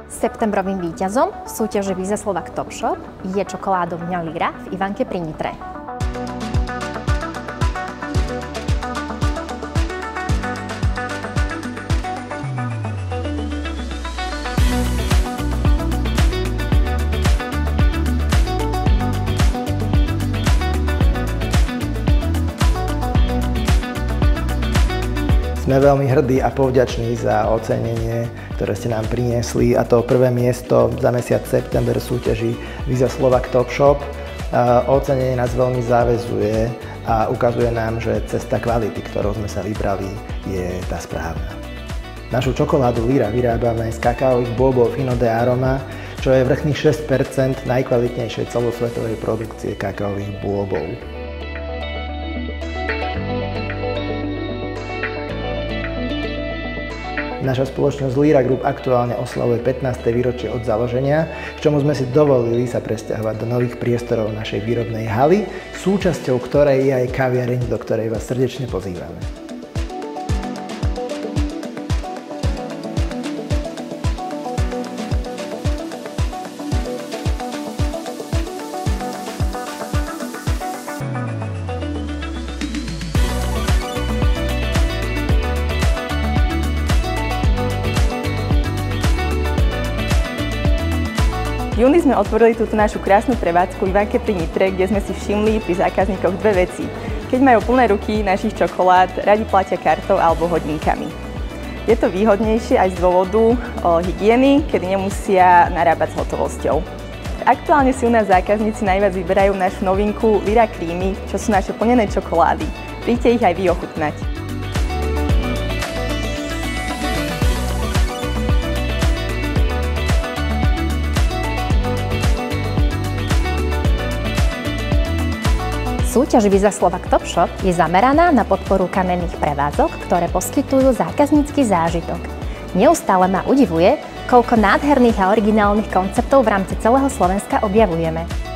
Septembrovým víťazom v súťaži Visa Slovak Top Shop je čokoládovňa Lyra v Ivanke pri Nitre. Sme veľmi hrdí a povďační za ocenenie, ktoré ste nám priniesli, a to prvé miesto za mesiac september v súťaži Visa Slovak Top Shop. Ocenenie nás veľmi záväzuje a ukazuje nám, že cesta kvality, ktorou sme sa vybrali, je tá správna. Našu čokoládu Lyra vyrábame z kakaových bôbov Fino de Aroma, čo je vrchných 6% najkvalitnejšej celosvetovej produkcie kakaových bôbov. Naša spoločnosť Lyra Group aktuálne oslavuje 15. výročie od založenia, k čomu sme si dovolili sa presťahovať do nových priestorov našej výrobnej haly, súčasťou ktorej je aj kaviareň, do ktorej vás srdečne pozývame. V júni sme otvorili túto našu krásnu prevádzku v Ivanke pri Nitre, kde sme si všimli pri zákazníkoch dve veci. Keď majú plné ruky našich čokolád, radi platia kartou alebo hodinkami. Je to výhodnejšie aj z dôvodu hygieny, kedy nemusia narábať s hotovosťou. Aktuálne si u nás zákazníci najviac vyberajú našu novinku Lyra Creamy, čo sú naše plnené čokolády. Príďte ich aj vy ochutnať. Súťaž Visa Slovak Top Shop je zameraná na podporu kamenných prevádzok, ktoré poskytujú zákaznícky zážitok. Neustále ma udivuje, koľko nádherných a originálnych konceptov v rámci celého Slovenska objavujeme.